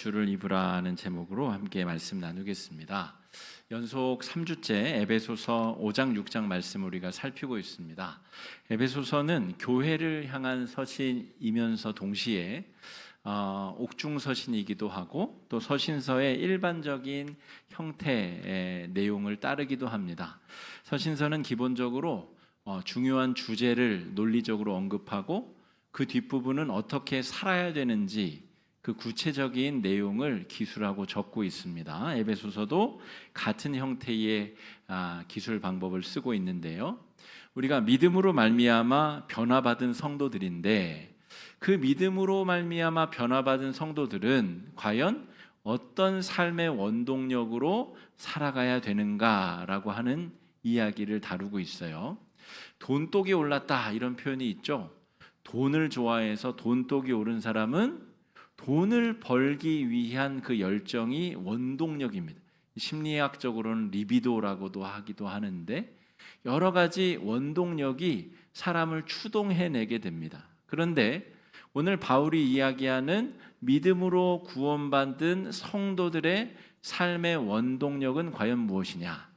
주를 입으라는 제목으로 함께 말씀 나누겠습니다. 연속 3주째 에베소서 5장 6장 말씀을 우리가 살피고 있습니다. 에베소서는 교회를 향한 서신이면서 동시에 옥중서신이기도 하고 또 서신서의 일반적인 형태의 내용을 따르기도 합니다. 서신서는 기본적으로 중요한 주제를 논리적으로 언급하고 그 뒷부분은 어떻게 살아야 되는지 그 구체적인 내용을 기술하고 적고 있습니다. 에베소서도 같은 형태의 기술 방법을 쓰고 있는데요. 우리가 믿음으로 말미암아 변화받은 성도들인데 그 믿음으로 말미암아 변화받은 성도들은 과연 어떤 삶의 원동력으로 살아가야 되는가라고 하는 이야기를 다루고 있어요. 돈독이 올랐다 이런 표현이 있죠. 돈을 좋아해서 돈독이 오른 사람은 돈을 벌기 위한 그 열정이 원동력입니다. 심리학적으로는 리비도라고도 하기도 하는데 여러 가지 원동력이 사람을 추동해내게 됩니다. 그런데 오늘 바울이 이야기하는 믿음으로 구원받은 성도들의 삶의 원동력은 과연 무엇이냐?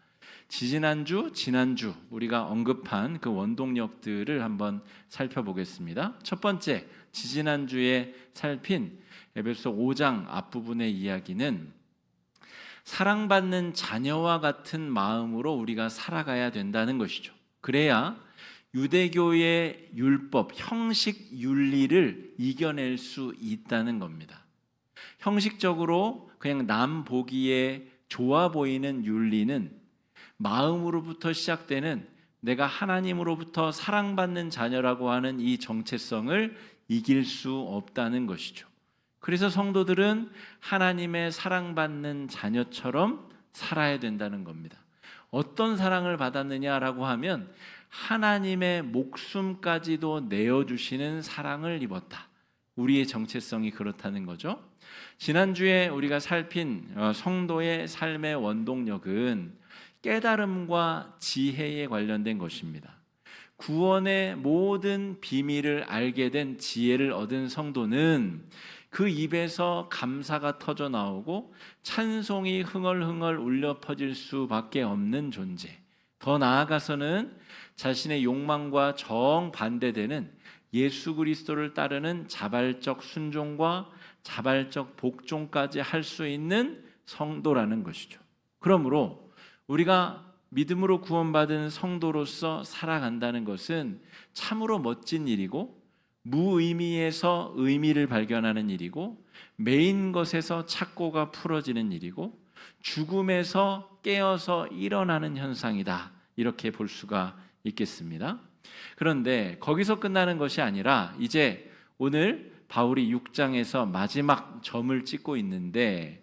지난주 우리가 언급한 그 원동력들을 한번 살펴보겠습니다. 첫 번째, 지난주에 살핀 에베소서 5장 앞부분의 이야기는 사랑받는 자녀와 같은 마음으로 우리가 살아가야 된다는 것이죠. 그래야 유대교의 율법, 형식 윤리를 이겨낼 수 있다는 겁니다. 형식적으로 그냥 남 보기에 좋아 보이는 윤리는 마음으로부터 시작되는 내가 하나님으로부터 사랑받는 자녀라고 하는 이 정체성을 이길 수 없다는 것이죠. 그래서 성도들은 하나님의 사랑받는 자녀처럼 살아야 된다는 겁니다. 어떤 사랑을 받았느냐라고 하면 하나님의 목숨까지도 내어주시는 사랑을 입었다. 우리의 정체성이 그렇다는 거죠. 지난주에 우리가 살핀 성도의 삶의 원동력은 깨달음과 지혜에 관련된 것입니다. 구원의 모든 비밀을 알게 된 지혜를 얻은 성도는 그 입에서 감사가 터져 나오고 찬송이 흥얼흥얼 울려 퍼질 수밖에 없는 존재. 더 나아가서는 자신의 욕망과 정반대되는 예수 그리스도를 따르는 자발적 순종과 자발적 복종까지 할 수 있는 성도라는 것이죠. 그러므로 우리가 믿음으로 구원받은 성도로서 살아간다는 것은 참으로 멋진 일이고 무의미에서 의미를 발견하는 일이고 메인 것에서 착고가 풀어지는 일이고 죽음에서 깨어서 일어나는 현상이다. 이렇게 볼 수가 있겠습니다. 그런데 거기서 끝나는 것이 아니라 이제 오늘 바울이 6장에서 마지막 점을 찍고 있는데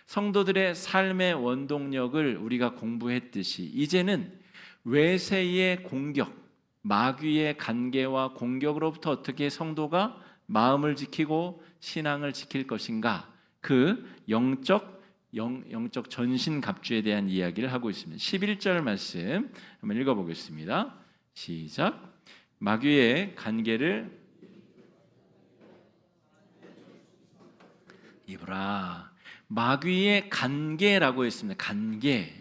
성도들의 삶의 원동력을 우리가 공부했듯이 이제는 외세의 공격, 마귀의 간계와 공격으로부터 어떻게 성도가 마음을 지키고 신앙을 지킬 것인가, 그 영적 전신갑주에 대한 이야기를 하고 있습니다. 11절 말씀 한번 읽어보겠습니다. 시작. 마귀의 간계를 입으라. 마귀의 간계라고 했습니다.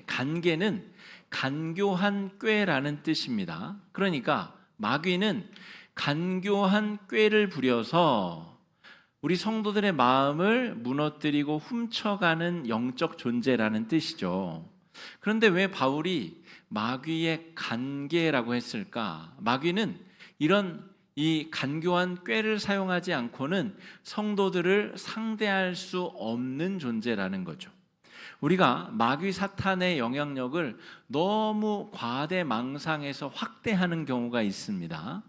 간계는 간교한 꾀라는 뜻입니다. 그러니까 마귀는 간교한 꾀를 부려서 우리 성도들의 마음을 무너뜨리고 훔쳐가는 영적 존재라는 뜻이죠. 그런데 왜 바울이 마귀의 간계라고 했을까? 마귀는 이 간교한 꾀를 사용하지 않고는 성도들을 상대할 수 없는 존재라는 거죠. 우리가 마귀 사탄의 영향력을 너무 과대망상해서 확대하는 경우가 있습니다.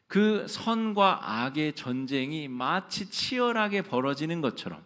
그 선과 악의 전쟁이 마치 치열하게 벌어지는 것처럼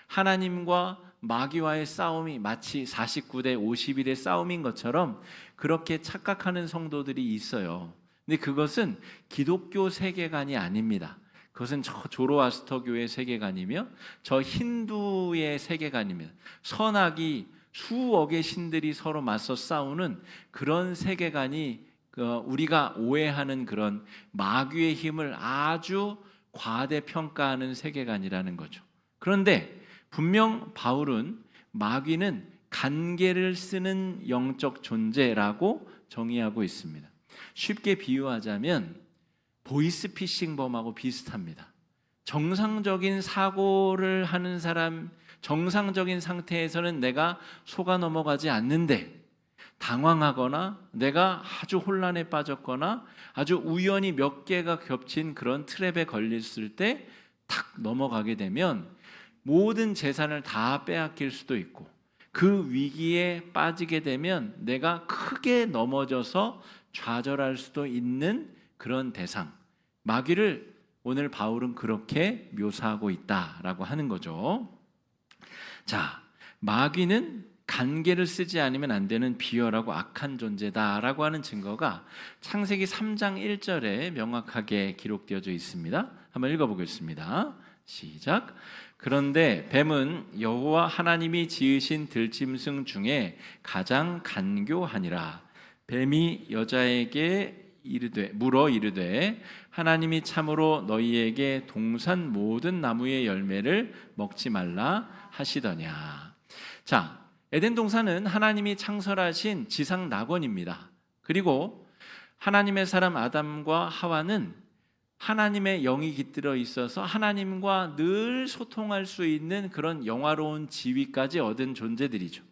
하나님과 마귀와의 싸움이 마치 49대 51의 싸움인 것처럼 그렇게 착각하는 성도들이 있어요. 근데 그것은 기독교 세계관이 아닙니다. 그것은 저 조로아스터교의 세계관이며 저 힌두의 세계관입니다. 선악이 수억의 신들이 서로 맞서 싸우는 그런 세계관이 우리가 오해하는 그런 마귀의 힘을 아주 과대평가하는 세계관이라는 거죠. 그런데 분명 바울은 마귀는 간계를 쓰는 영적 존재라고 정의하고 있습니다. 쉽게 비유하자면 보이스피싱범하고 비슷합니다. 정상적인 사고를 하는 사람, 정상적인 상태에서는 내가 속아 넘어가지 않는데 당황하거나 내가 아주 혼란에 빠졌거나 아주 우연히 몇 개가 겹친 그런 트랩에 걸렸을 때 탁 넘어가게 되면 모든 재산을 다 빼앗길 수도 있고, 그 위기에 빠지게 되면 내가 크게 넘어져서 좌절할 수도 있는 그런 대상, 마귀를 오늘 바울은 그렇게 묘사하고 있다라고 하는 거죠. 자, 마귀는 간계를 쓰지 않으면 안 되는 비열하고 악한 존재다라고 하는 증거가 창세기 3장 1절에 명확하게 기록되어져 있습니다. 한번 읽어보겠습니다. 시작. 그런데 뱀은 여호와 하나님이 지으신 들짐승 중에 가장 간교하니라. 뱀이 여자에게 물어 이르되 하나님이 참으로 너희에게 동산 모든 나무의 열매를 먹지 말라 하시더냐. 자, 에덴 동산은 하나님이 창설하신 지상 낙원입니다. 그리고 하나님의 사람 아담과 하와는 하나님의 영이 깃들어 있어서 하나님과 늘 소통할 수 있는 그런 영화로운 지위까지 얻은 존재들이죠.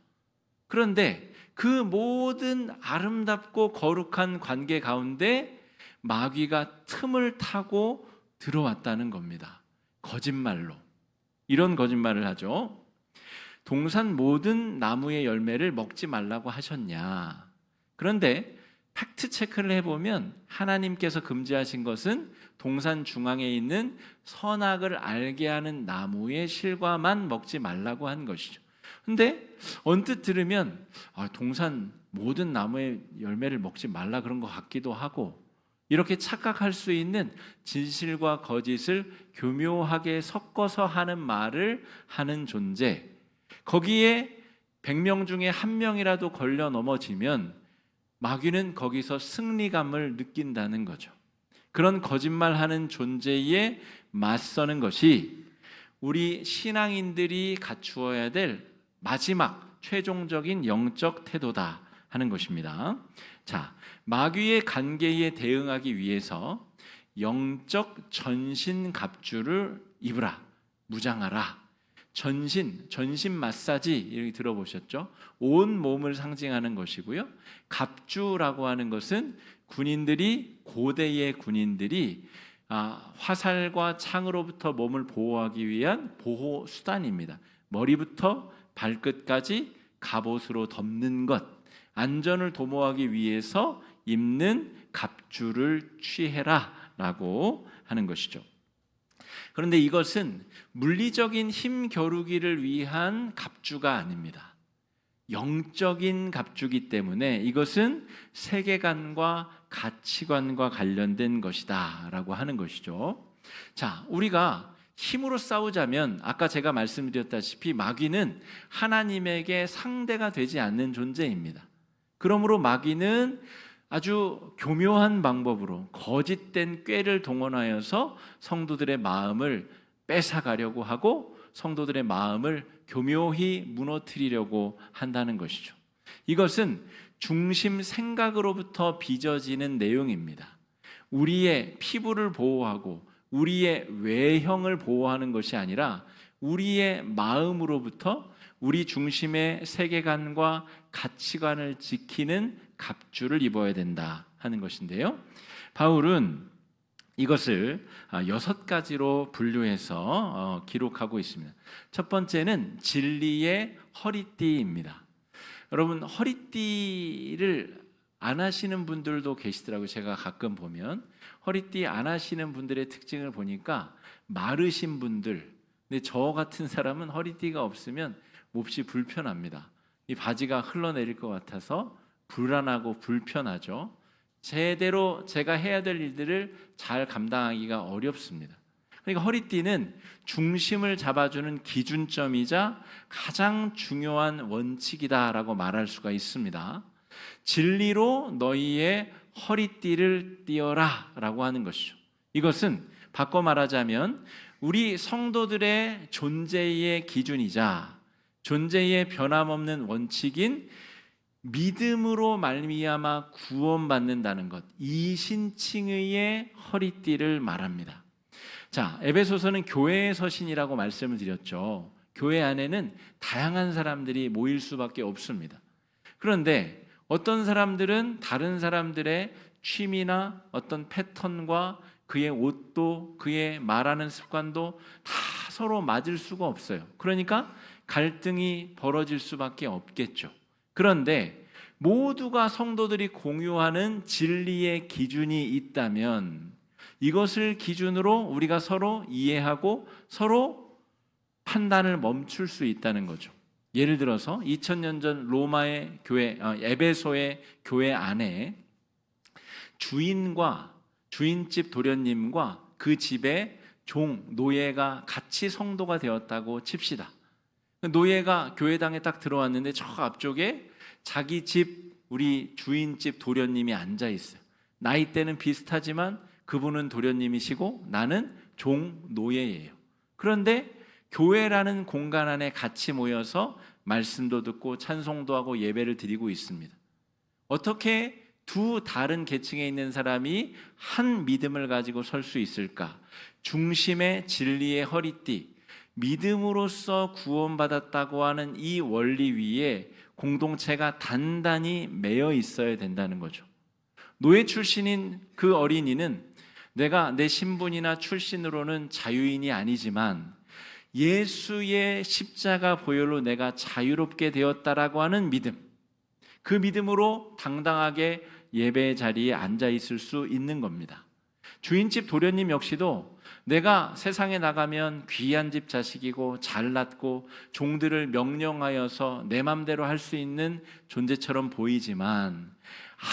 그런데 그 모든 아름답고 거룩한 관계 가운데 마귀가 틈을 타고 들어왔다는 겁니다. 거짓말로. 이런 거짓말을 하죠. 동산 모든 나무의 열매를 먹지 말라고 하셨냐. 그런데 팩트 체크를 해보면 하나님께서 금지하신 것은 동산 중앙에 있는 선악을 알게 하는 나무의 실과만 먹지 말라고 한 것이죠. 근데 언뜻 들으면 동산 모든 나무의 열매를 먹지 말라 그런 것 같기도 하고, 이렇게 착각할 수 있는 진실과 거짓을 교묘하게 섞어서 하는 말을 하는 존재, 거기에 100명 중에 1명이라도 걸려 넘어지면 마귀는 거기서 승리감을 느낀다는 거죠. 그런 거짓말하는 존재에 맞서는 것이 우리 신앙인들이 갖추어야 될 마지막 최종적인 영적 태도다 하는 것입니다. 자, 마귀의 간계에 대응하기 위해서 영적 전신 갑주를 입으라, 무장하라. 전신 마사지 이렇게 들어보셨죠? 온 몸을 상징하는 것이고요. 갑주라고 하는 것은 고대의 군인들이 화살과 창으로부터 몸을 보호하기 위한 보호 수단입니다. 머리부터 발끝까지 갑옷으로 덮는 것, 안전을 도모하기 위해서 입는 갑주를 취해라라고 하는 것이죠. 그런데 이것은 물리적인 힘 겨루기를 위한 갑주가 아닙니다. 영적인 갑주기 때문에 이것은 세계관과 가치관과 관련된 것이다 라고 하는 것이죠. 자, 우리가 힘으로 싸우자면 아까 제가 말씀드렸다시피 마귀는 하나님에게 상대가 되지 않는 존재입니다. 그러므로 마귀는 아주 교묘한 방법으로 거짓된 꾀를 동원하여서 성도들의 마음을 뺏어가려고 하고 성도들의 마음을 교묘히 무너뜨리려고 한다는 것이죠. 이것은 중심 생각으로부터 빚어지는 내용입니다. 우리의 피부를 보호하고 우리의 외형을 보호하는 것이 아니라 우리의 마음으로부터 우리 중심의 세계관과 가치관을 지키는 갑주를 입어야 된다 하는 것인데요. 바울은 이것을 6가지로 분류해서 기록하고 있습니다. 첫 번째는 진리의 허리띠입니다. 여러분, 허리띠를 안 하시는 분들도 계시더라고요. 제가 가끔 보면 허리띠 안 하시는 분들의 특징을 보니까 마르신 분들, 근데 저 같은 사람은 허리띠가 없으면 몹시 불편합니다. 이 바지가 흘러내릴 것 같아서 불안하고 불편하죠. 제대로 제가 해야 될 일들을 잘 감당하기가 어렵습니다. 그러니까 허리띠는 중심을 잡아주는 기준점이자 가장 중요한 원칙이다라고 말할 수가 있습니다. 진리로 너희의 허리띠를 띠어라 라고 하는 것이죠. 이것은 바꿔 말하자면 우리 성도들의 존재의 기준이자 존재의 변함없는 원칙인 믿음으로 말미암아 구원받는다는 것, 이 신칭의 허리띠를 말합니다. 자, 에베소서는 교회의 서신이라고 말씀을 드렸죠. 교회 안에는 다양한 사람들이 모일 수밖에 없습니다. 그런데 어떤 사람들은 다른 사람들의 취미나 어떤 패턴과 그의 옷도 그의 말하는 습관도 다 서로 맞을 수가 없어요. 그러니까 갈등이 벌어질 수밖에 없겠죠. 그런데 모두가 성도들이 공유하는 진리의 기준이 있다면 이것을 기준으로 우리가 서로 이해하고 서로 판단을 멈출 수 있다는 거죠. 예를 들어서 2000년 전 로마의 교회, 에베소의 교회 안에 주인집 도련님과 그 집의 노예가 같이 성도가 되었다고 칩시다. 노예가 교회당에 딱 들어왔는데 저 앞쪽에 자기 집 우리 주인집 도련님이 앉아 있어요. 나이대는 비슷하지만 그분은 도련님이시고 나는 노예예요. 그런데 교회라는 공간 안에 같이 모여서 말씀도 듣고 찬송도 하고 예배를 드리고 있습니다. 어떻게 두 다른 계층에 있는 사람이 한 믿음을 가지고 설 수 있을까? 중심의 진리의 허리띠, 믿음으로써 구원받았다고 하는 이 원리 위에 공동체가 단단히 매여 있어야 된다는 거죠. 노예 출신인 그 어린이는 내가 내 신분이나 출신으로는 자유인이 아니지만 예수의 십자가 보혈로 내가 자유롭게 되었다라고 하는 믿음, 그 믿음으로 당당하게 예배 자리에 앉아 있을 수 있는 겁니다. 주인집 도련님 역시도 내가 세상에 나가면 귀한 집 자식이고 잘났고 종들을 명령하여서 내 맘대로 할 수 있는 존재처럼 보이지만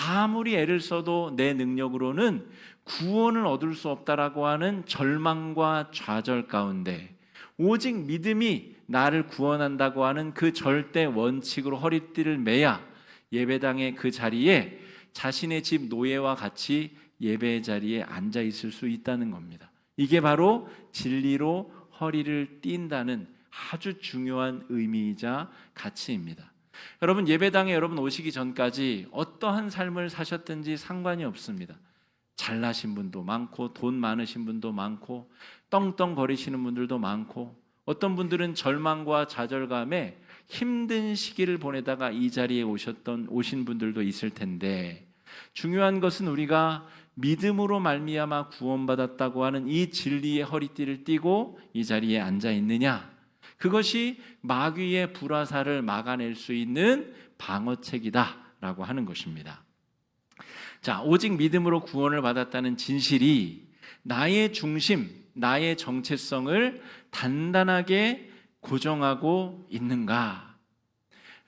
아무리 애를 써도 내 능력으로는 구원을 얻을 수 없다라고 하는 절망과 좌절 가운데 오직 믿음이 나를 구원한다고 하는 그 절대 원칙으로 허리띠를 매야 예배당의 그 자리에 자신의 집 노예와 같이 예배 자리에 앉아 있을 수 있다는 겁니다. 이게 바로 진리로 허리를 띈다는 아주 중요한 의미이자 가치입니다. 여러분, 예배당에 여러분 오시기 전까지 어떠한 삶을 사셨든지 상관이 없습니다. 잘나신 분도 많고 돈 많으신 분도 많고 떵떵거리시는 분들도 많고 어떤 분들은 절망과 좌절감에 힘든 시기를 보내다가 이 자리에 오신 분들도 있을 텐데 중요한 것은 우리가 믿음으로 말미암아 구원받았다고 하는 이 진리의 허리띠를 띠고 이 자리에 앉아 있느냐, 그것이 마귀의 불화살을 막아낼 수 있는 방어책이다라고 하는 것입니다. 자, 오직 믿음으로 구원을 받았다는 진실이 나의 중심, 나의 정체성을 단단하게 고정하고 있는가?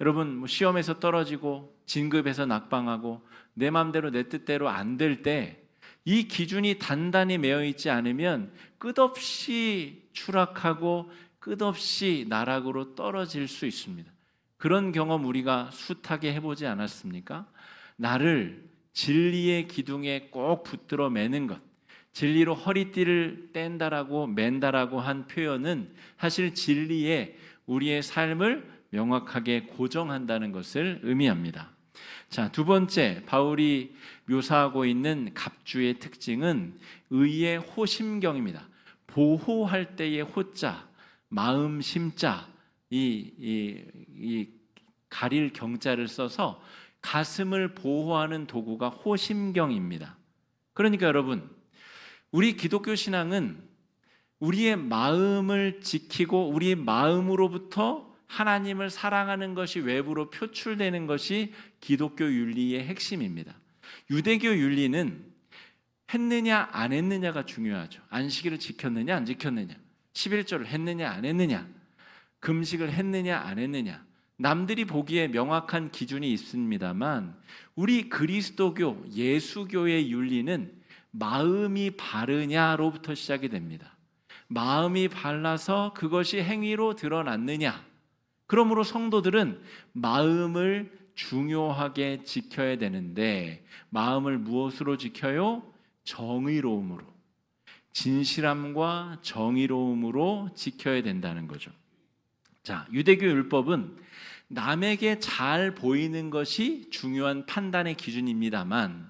여러분, 시험에서 떨어지고 진급에서 낙방하고 내 마음대로 내 뜻대로 안 될 때 이 기준이 단단히 매여 있지 않으면 끝없이 추락하고 끝없이 나락으로 떨어질 수 있습니다. 그런 경험 우리가 숱하게 해보지 않았습니까? 나를 진리의 기둥에 꼭 붙들어 매는 것, 진리로 허리띠를 뗀다라고 맨다라고 한 표현은 사실 진리에 우리의 삶을 명확하게 고정한다는 것을 의미합니다. 자, 두 번째, 바울이 묘사하고 있는 갑주의 특징은 의의 호심경입니다. 보호할 때의 호자, 마음 심자, 이 가릴 경자를 써서 가슴을 보호하는 도구가 호심경입니다. 그러니까 여러분, 우리 기독교 신앙은 우리의 마음을 지키고 우리의 마음으로부터 하나님을 사랑하는 것이 외부로 표출되는 것이 기독교 윤리의 핵심입니다. 유대교 윤리는 했느냐 안 했느냐가 중요하죠. 안식일을 지켰느냐 안 지켰느냐, 11조를 했느냐 안 했느냐, 금식을 했느냐 안 했느냐, 남들이 보기에 명확한 기준이 있습니다만 우리 그리스도교, 예수교의 윤리는 마음이 바르냐로부터 시작이 됩니다. 마음이 발라서 그것이 행위로 드러났느냐. 그러므로 성도들은 마음을 중요하게 지켜야 되는데 마음을 무엇으로 지켜요? 정의로움으로. 진실함과 정의로움으로 지켜야 된다는 거죠. 자, 유대교 율법은 남에게 잘 보이는 것이 중요한 판단의 기준입니다만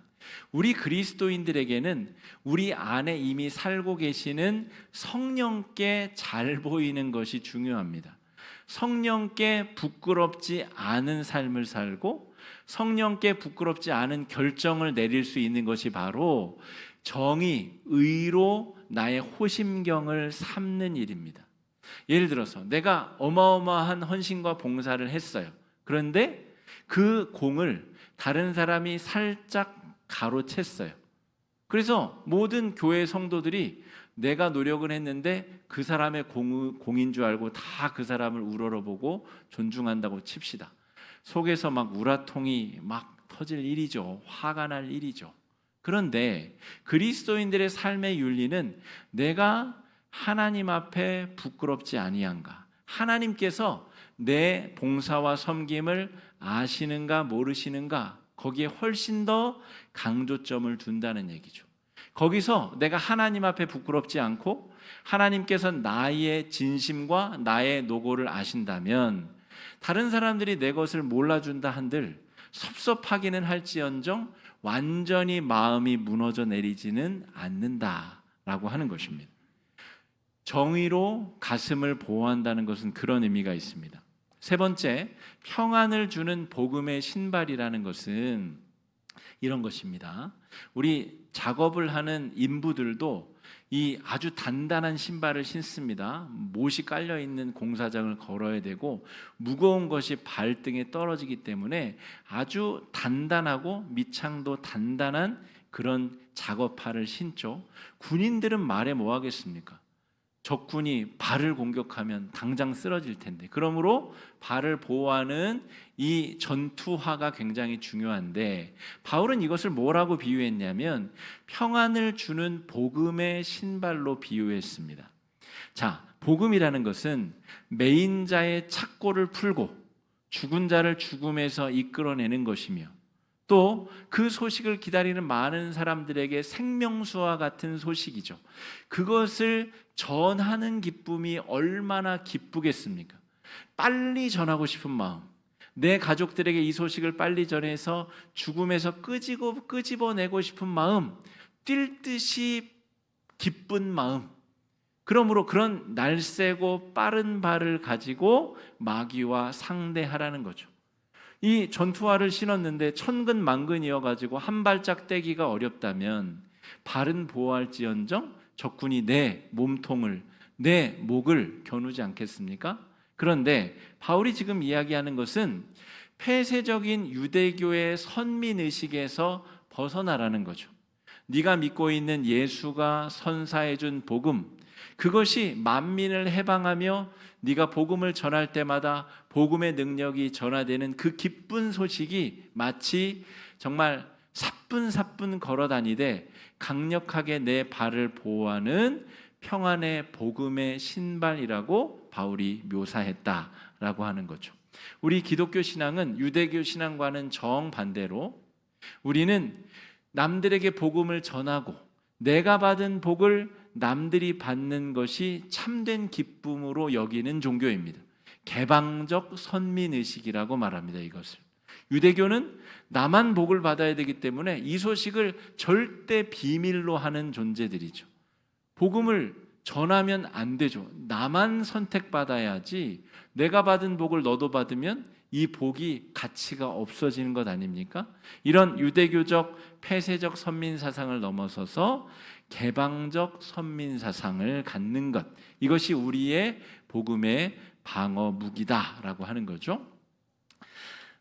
우리 그리스도인들에게는 우리 안에 이미 살고 계시는 성령께 잘 보이는 것이 중요합니다. 성령께 부끄럽지 않은 삶을 살고 성령께 부끄럽지 않은 결정을 내릴 수 있는 것이 바로 정의, 의로 나의 호심경을 삼는 일입니다. 예를 들어서 내가 어마어마한 헌신과 봉사를 했어요. 그런데 그 공을 다른 사람이 살짝 가로챘어요. 그래서 모든 교회 성도들이 내가 노력을 했는데 그 사람의 공인 줄 알고 다 그 사람을 우러러보고 존중한다고 칩시다. 속에서 막 우라통이 막 터질 일이죠. 화가 날 일이죠. 그런데 그리스도인들의 삶의 윤리는 내가 하나님 앞에 부끄럽지 아니한가? 하나님께서 내 봉사와 섬김을 아시는가 모르시는가? 거기에 훨씬 더 강조점을 둔다는 얘기죠. 거기서 내가 하나님 앞에 부끄럽지 않고 하나님께서 나의 진심과 나의 노고를 아신다면 다른 사람들이 내 것을 몰라준다 한들 섭섭하기는 할지언정 완전히 마음이 무너져 내리지는 않는다라고 하는 것입니다. 정의로 가슴을 보호한다는 것은 그런 의미가 있습니다. 세 번째, 평안을 주는 복음의 신발이라는 것은 이런 것입니다. 우리 작업을 하는 인부들도 이 아주 단단한 신발을 신습니다. 못이 깔려 있는 공사장을 걸어야 되고 무거운 것이 발등에 떨어지기 때문에 아주 단단하고 밑창도 단단한 그런 작업화를 신죠. 군인들은 말해 뭐 하겠습니까? 적군이 발을 공격하면 당장 쓰러질 텐데, 그러므로 발을 보호하는 이 전투화가 굉장히 중요한데 바울은 이것을 뭐라고 비유했냐면 평안을 주는 복음의 신발로 비유했습니다. 자, 복음이라는 것은 매인 자의 착고를 풀고 죽은 자를 죽음에서 이끌어내는 것이며 또 그 소식을 기다리는 많은 사람들에게 생명수와 같은 소식이죠. 그것을 전하는 기쁨이 얼마나 기쁘겠습니까? 빨리 전하고 싶은 마음, 내 가족들에게 이 소식을 빨리 전해서 죽음에서 끄집어내고 싶은 마음, 뛸 듯이 기쁜 마음, 그러므로 그런 날쌔고 빠른 발을 가지고 마귀와 상대하라는 거죠. 이 전투화를 신었는데 천근만근이어가지고 한 발짝 떼기가 어렵다면 발은 보호할지언정 적군이 내 몸통을, 내 목을 겨누지 않겠습니까? 그런데 바울이 지금 이야기하는 것은 폐쇄적인 유대교의 선민의식에서 벗어나라는 거죠. 네가 믿고 있는 예수가 선사해준 복음, 그것이 만민을 해방하며 네가 복음을 전할 때마다 복음의 능력이 전화되는 그 기쁜 소식이 마치 정말 사뿐사뿐 걸어다니되 강력하게 내 발을 보호하는 평안의 복음의 신발이라고 바울이 묘사했다라고 하는 거죠. 우리 기독교 신앙은 유대교 신앙과는 정반대로 우리는 남들에게 복음을 전하고 내가 받은 복을 남들이 받는 것이 참된 기쁨으로 여기는 종교입니다. 개방적 선민의식이라고 말합니다. 이것을 유대교는 나만 복을 받아야 되기 때문에 이 소식을 절대 비밀로 하는 존재들이죠. 복음을 전하면 안 되죠. 나만 선택받아야지 내가 받은 복을 너도 받으면 이 복이 가치가 없어지는 것 아닙니까? 이런 유대교적 폐쇄적 선민사상을 넘어서서 개방적 선민사상을 갖는 것, 이것이 우리의 복음의 방어 무기다라고 하는 거죠.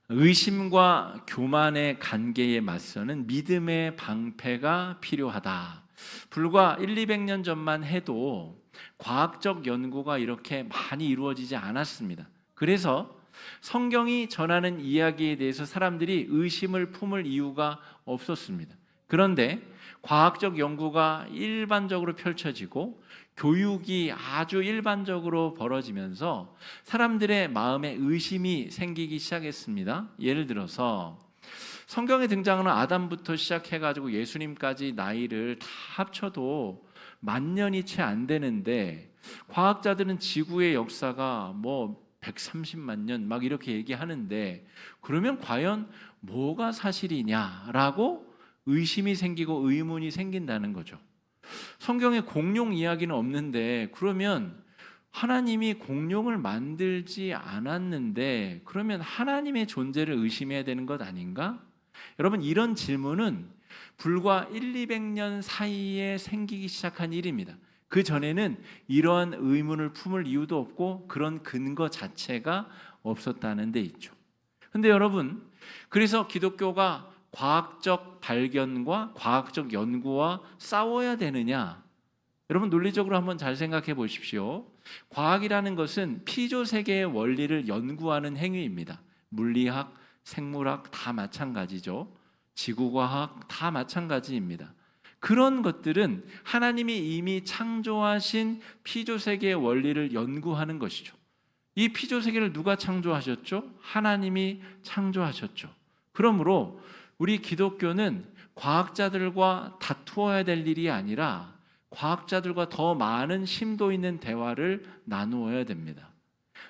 의심과 교만의 관계에 맞서는 믿음의 방패가 필요하다. 불과 100~200년 전만 해도 과학적 연구가 이렇게 많이 이루어지지 않았습니다. 그래서 성경이 전하는 이야기에 대해서 사람들이 의심을 품을 이유가 없었습니다. 그런데 과학적 연구가 일반적으로 펼쳐지고 교육이 아주 일반적으로 벌어지면서 사람들의 마음에 의심이 생기기 시작했습니다. 예를 들어서 성경에 등장하는 아담부터 시작해가지고 예수님까지 나이를 다 합쳐도 만 년이 채 안 되는데 과학자들은 지구의 역사가 130만 년 막 이렇게 얘기하는데 그러면 과연 뭐가 사실이냐라고 의심이 생기고 의문이 생긴다는 거죠. 성경에 공룡 이야기는 없는데 그러면 하나님이 공룡을 만들지 않았는데 그러면 하나님의 존재를 의심해야 되는 것 아닌가? 여러분, 이런 질문은 불과 200년 사이에 생기기 시작한 일입니다. 그 전에는 이러한 의문을 품을 이유도 없고 그런 근거 자체가 없었다는 데 있죠. 근데 여러분, 그래서 기독교가 과학적 발견과 과학적 연구와 싸워야 되느냐? 여러분, 논리적으로 한번 잘 생각해 보십시오. 과학이라는 것은 피조 세계의 원리를 연구하는 행위입니다. 물리학, 생물학 다 마찬가지죠. 지구과학 다 마찬가지입니다. 그런 것들은 하나님이 이미 창조하신 피조 세계의 원리를 연구하는 것이죠. 이 피조 세계를 누가 창조하셨죠? 하나님이 창조하셨죠. 그러므로 우리 기독교는 과학자들과 다투어야 될 일이 아니라 과학자들과 더 많은 심도 있는 대화를 나누어야 됩니다.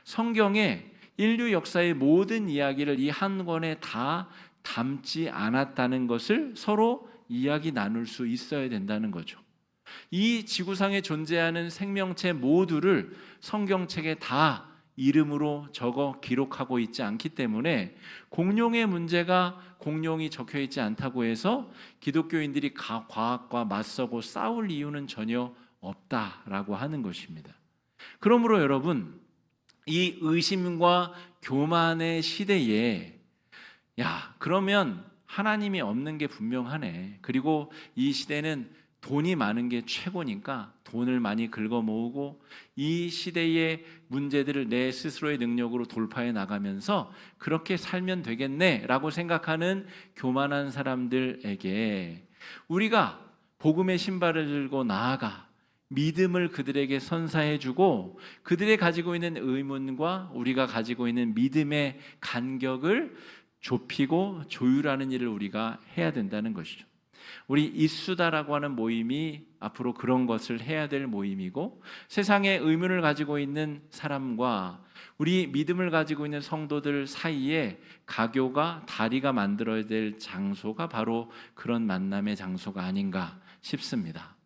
성경에 인류 역사의 모든 이야기를 이 한 권에 다 담지 않았다는 것을 서로 이야기 나눌 수 있어야 된다는 거죠. 이 지구상에 존재하는 생명체 모두를 성경책에 다 이름으로 적어 기록하고 있지 않기 때문에 공룡의 문제가 공룡이 적혀 있지 않다고 해서 기독교인들이 과학과 맞서고 싸울 이유는 전혀 없다라고 하는 것입니다. 그러므로 여러분, 이 의심과 교만의 시대에 그러면 하나님이 없는 게 분명하네. 그리고 이 시대는 돈이 많은 게 최고니까 돈을 많이 긁어 모으고 이 시대의 문제들을 내 스스로의 능력으로 돌파해 나가면서 그렇게 살면 되겠네라고 생각하는 교만한 사람들에게 우리가 복음의 신발을 들고 나아가 믿음을 그들에게 선사해주고 그들이 가지고 있는 의문과 우리가 가지고 있는 믿음의 간격을 좁히고 조율하는 일을 우리가 해야 된다는 것이죠. 우리 이수다라고 하는 모임이 앞으로 그런 것을 해야 될 모임이고, 세상에 의문을 가지고 있는 사람과 우리 믿음을 가지고 있는 성도들 사이에 가교가 다리가 만들어야 될 장소가 바로 그런 만남의 장소가 아닌가 싶습니다.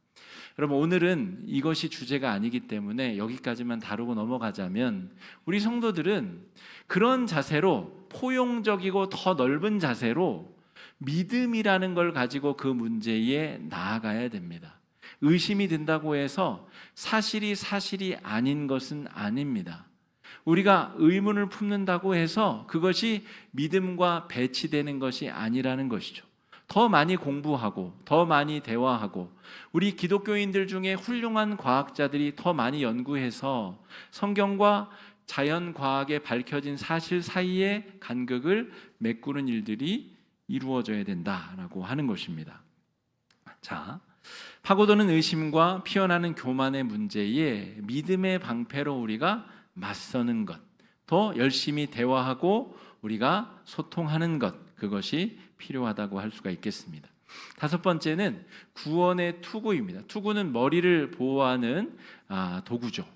여러분, 오늘은 이것이 주제가 아니기 때문에 여기까지만 다루고 넘어가자면, 우리 성도들은 그런 자세로, 포용적이고 더 넓은 자세로 믿음이라는 걸 가지고 그 문제에 나아가야 됩니다. 의심이 든다고 해서 사실이 아닌 것은 아닙니다. 우리가 의문을 품는다고 해서 그것이 믿음과 배치되는 것이 아니라는 것이죠. 더 많이 공부하고 더 많이 대화하고 우리 기독교인들 중에 훌륭한 과학자들이 더 많이 연구해서 성경과 자연과학에 밝혀진 사실 사이의 간극을 메꾸는 일들이 이루어져야 된다라고 하는 것입니다. 자, 파고드는 의심과 피어나는 교만의 문제에 믿음의 방패로 우리가 맞서는 것, 더 열심히 대화하고 우리가 소통하는 것, 그것이 필요하다고 할 수가 있겠습니다. 다섯 번째는 구원의 투구입니다. 투구는 머리를 보호하는 도구죠.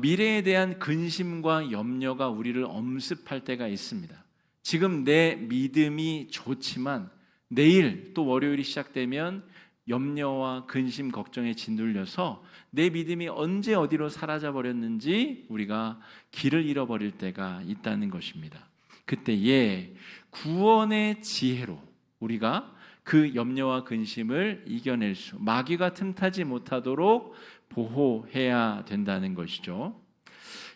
미래에 대한 근심과 염려가 우리를 엄습할 때가 있습니다. 지금 내 믿음이 좋지만 내일 또 월요일이 시작되면 염려와 근심, 걱정에 짓눌려서 내 믿음이 언제 어디로 사라져 버렸는지 우리가 길을 잃어버릴 때가 있다는 것입니다. 그때에 구원의 지혜로 우리가 그 염려와 근심을 이겨낼 수, 마귀가 틈타지 못하도록 보호해야 된다는 것이죠.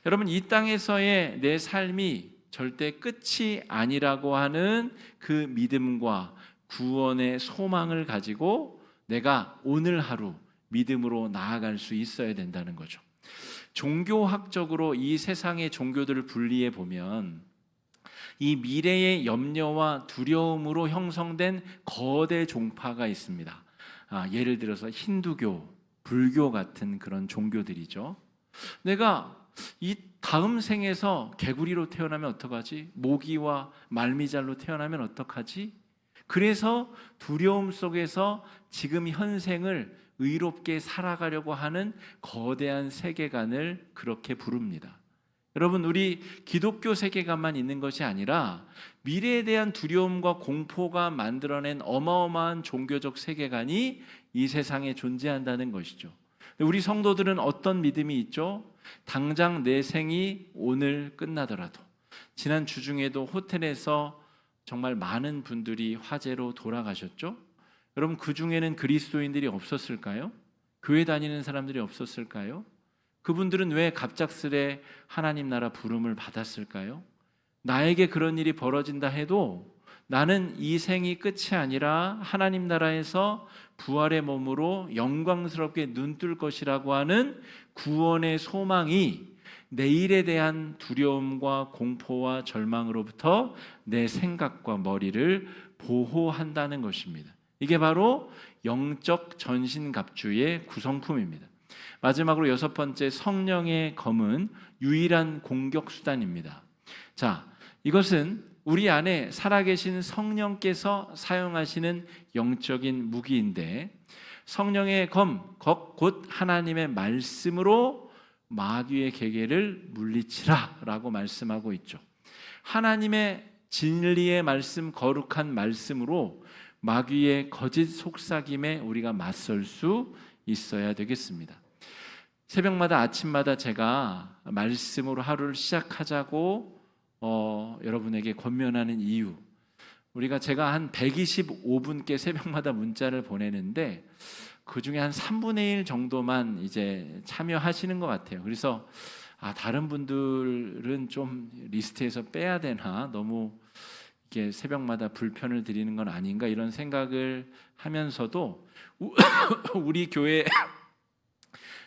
여러분, 이 땅에서의 내 삶이 절대 끝이 아니라고 하는 그 믿음과 구원의 소망을 가지고 내가 오늘 하루 믿음으로 나아갈 수 있어야 된다는 거죠. 종교학적으로 이 세상의 종교들을 분리해 보면 이 미래의 염려와 두려움으로 형성된 거대 종파가 있습니다. 예를 들어서 힌두교, 불교 같은 그런 종교들이죠. 내가 이 다음 생에서 개구리로 태어나면 어떡하지? 모기와 말미잘로 태어나면 어떡하지? 그래서 두려움 속에서 지금 현생을 의롭게 살아가려고 하는 거대한 세계관을 그렇게 부릅니다. 여러분, 우리 기독교 세계관만 있는 것이 아니라 미래에 대한 두려움과 공포가 만들어낸 어마어마한 종교적 세계관이 이 세상에 존재한다는 것이죠. 우리 성도들은 어떤 믿음이 있죠? 당장 내 생이 오늘 끝나더라도, 지난 주중에도 호텔에서 정말 많은 분들이 화재로 돌아가셨죠? 여러분, 그 중에는 그리스도인들이 없었을까요? 교회 다니는 사람들이 없었을까요? 그분들은 왜 갑작스레 하나님 나라 부름을 받았을까요? 나에게 그런 일이 벌어진다 해도 나는 이 생이 끝이 아니라 하나님 나라에서 부활의 몸으로 영광스럽게 눈뜰 것이라고 하는 구원의 소망이 내일에 대한 두려움과 공포와 절망으로부터 내 생각과 머리를 보호한다는 것입니다. 이게 바로 영적 전신갑주의 구성품입니다. 마지막으로 6번째, 성령의 검은 유일한 공격 수단입니다. 자, 이것은 우리 안에 살아계신 성령께서 사용하시는 영적인 무기인데, 성령의 검, 곧 하나님의 말씀으로 마귀의 계계를 물리치라 라고 말씀하고 있죠. 하나님의 진리의 말씀, 거룩한 말씀으로 마귀의 거짓 속삭임에 우리가 맞설 수 있어야 되겠습니다. 새벽마다 아침마다 제가 말씀으로 하루를 시작하자고 여러분에게 권면하는 이유, 제가 한 125분께 새벽마다 문자를 보내는데 그 중에 한 3분의 1 정도만 이제 참여하시는 것 같아요. 그래서 다른 분들은 좀 리스트에서 빼야 되나, 너무 이게 새벽마다 불편을 드리는 건 아닌가, 이런 생각을 하면서도 우리 교회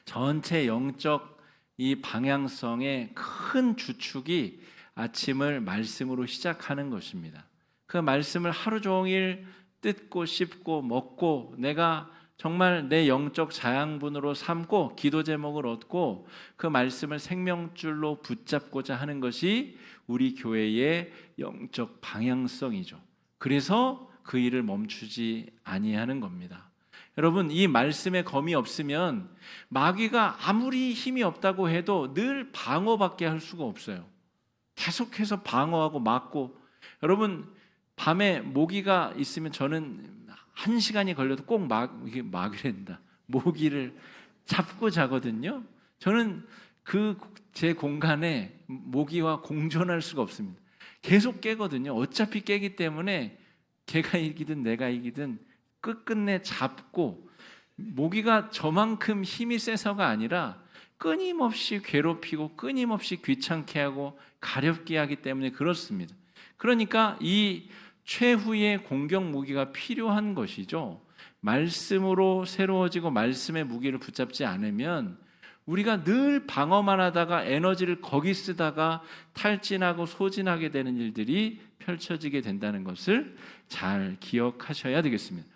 전체 영적 이 방향성의 큰 주축이 아침을 말씀으로 시작하는 것입니다. 그 말씀을 하루 종일 뜯고 씹고 먹고 내가 정말 내 영적 자양분으로 삼고 기도 제목을 얻고 그 말씀을 생명줄로 붙잡고자 하는 것이 우리 교회의 영적 방향성이죠. 그래서 그 일을 멈추지 아니하는 겁니다. 여러분, 이 말씀의 검이 없으면 마귀가 아무리 힘이 없다고 해도 늘 방어밖에 할 수가 없어요. 계속해서 방어하고 막고, 여러분 밤에 모기가 있으면 저는 1시간이 걸려도 꼭 마귀랜다, 모기를 잡고 자거든요. 저는 제 공간에 모기와 공존할 수가 없습니다. 계속 깨거든요. 어차피 깨기 때문에 걔가 이기든 내가 이기든 끝끝내 잡고, 모기가 저만큼 힘이 세서가 아니라 끊임없이 괴롭히고 끊임없이 귀찮게 하고 가렵게 하기 때문에 그렇습니다. 그러니까 이 최후의 공격 무기가 필요한 것이죠. 말씀으로 새로워지고 말씀의 무기를 붙잡지 않으면 우리가 늘 방어만 하다가 에너지를 거기 쓰다가 탈진하고 소진하게 되는 일들이 펼쳐지게 된다는 것을 잘 기억하셔야 되겠습니다.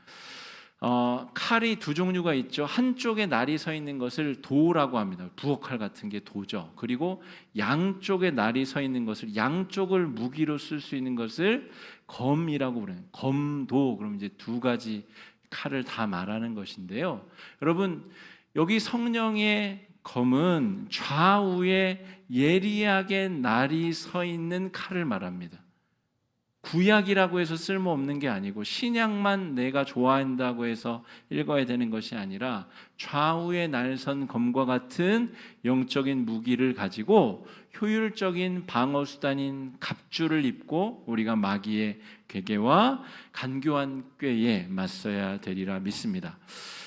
칼이 두 종류가 있죠. 한쪽에 날이 서 있는 것을 도라고 합니다. 부엌칼 같은 게 도죠. 그리고 양쪽에 날이 서 있는 것을, 양쪽을 무기로 쓸 수 있는 것을 검이라고 부르는, 검도. 그럼 이제 두 가지 칼을 다 말하는 것인데요. 여러분, 여기 성령의 검은 좌우에 예리하게 날이 서 있는 칼을 말합니다. 구약이라고 해서 쓸모없는 게 아니고 신약만 내가 좋아한다고 해서 읽어야 되는 것이 아니라 좌우에 날선 검과 같은 영적인 무기를 가지고 효율적인 방어 수단인 갑주를 입고 우리가 마귀의 괴계와 간교한 꾀에 맞서야 되리라 믿습니다.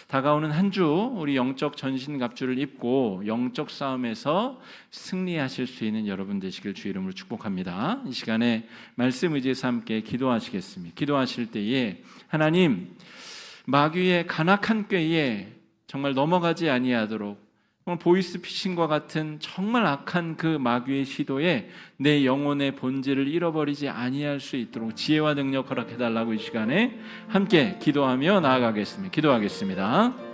다가오는 한 주 우리 영적 전신 갑주를 입고 영적 싸움에서 승리하실 수 있는 여러분 되시길 주 이름으로 축복합니다. 이 시간에 말씀 의지해서 함께 기도하시겠습니다. 기도하실 때에 하나님, 마귀의 간악한 꾀에 정말 넘어가지 아니하도록, 보이스피싱과 같은 정말 악한 그 마귀의 시도에 내 영혼의 본질을 잃어버리지 아니할 수 있도록 지혜와 능력 허락해달라고 이 시간에 함께 기도하며 나아가겠습니다. 기도하겠습니다.